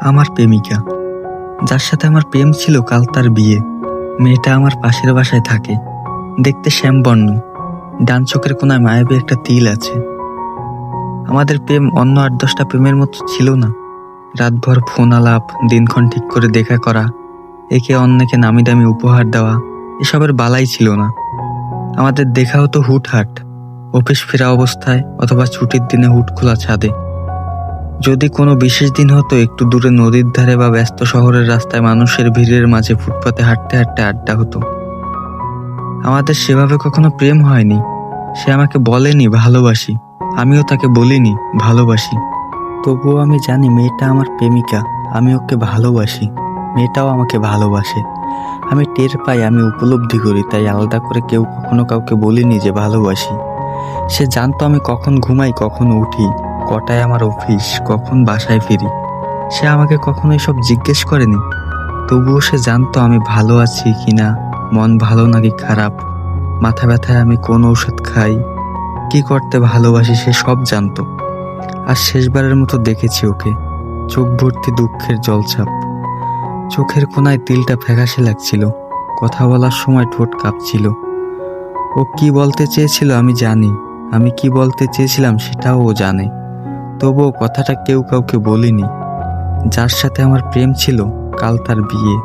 আমার প্রেমিকা, যার সাথে আমার প্রেম ছিল, কাল তার বিয়ে। মেয়েটা আমার পাশের বাসায় থাকে, দেখতে শ্যামবর্ণ, ডান চোখের কোনায় মায়াবী একটা তিল আছে। আমাদের প্রেম অন্য 8-10টা প্রেমের মতো ছিল না। রাতভর ফোন আলাপ, দিনক্ষণ ঠিক করে দেখা করা, একে অন্যকে নামি দামি উপহার দেওয়া, এসবের বালাই ছিল না। আমাদের দেখা হতো হুটহাট, অফিস ফেরা অবস্থায় অথবা ছুটির দিনে হুট খোলা ছাদে। যদি কোনো বিশেষ দিন হতো, একটু দূরে নদীর ধারে বা ব্যস্ত শহরের রাস্তায় মানুষের ভিড়ের মাঝে ফুটপাতে হাঁটতে হাঁটতে আড্ডা হতো। আমাদের সেভাবে কখনো প্রেম হয়নি। সে আমাকে বলেনি ভালোবাসি, আমিও তাকে বলিনি ভালোবাসি। তবুও আমি জানি মেয়েটা আমার প্রেমিকা, আমি ওকে ভালোবাসি, মেয়েটাও আমাকে ভালোবাসে। আমি টের পাই, আমি উপলব্ধি করি, তাই আলাদা করে কেউ কখনো কাউকে বলিনি যে ভালোবাসি। সে জানতো আমি কখন ঘুমাই, কখন উঠি, কটায় আমার অফিস, কখন বাসায় ফিরি। সে আমাকে কখনো এসব জিজ্ঞেস করেনি। তবুও সে জানতো আমি ভালো আছি কিনা, মন ভালো নাকি খারাপ, মাথা ব্যথায় আমি কোন ঔষধ খাই, কি করতে ভালোবাসি, সে সব জানতো। আর শেষবারের মতো দেখেছি ওকে, চোখ ভর্তি দুঃখের জলছাপ, চোখের কোনায় তিলটা ফ্যাকাশে লাগছিল, কথা বলার সময় ঠোঁট কাঁপছিল। ও কি বলতে চেয়েছিল আমি জানি, আমি কি বলতে চেয়েছিলাম সেটাও ও জানে। তবুও কথাটা কেউ কাউকে বলিনি। যার সাথে আমার প্রেম ছিল, কাল তার বিয়ে।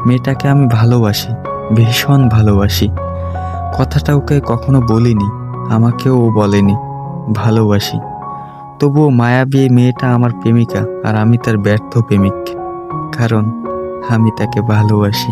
মেয়েটাকে আমি ভালোবাসি, ভীষণ ভালোবাসি। কথাটা ওকে কখনো বলিনি, আমাকেও ও বলেনি ভালোবাসি। তবুও মায়াবী এই মেয়েটা আমার প্রেমিকা, আর আমি তার ব্যর্থ প্রেমিক, কারণ আমি তাকে ভালোবাসি।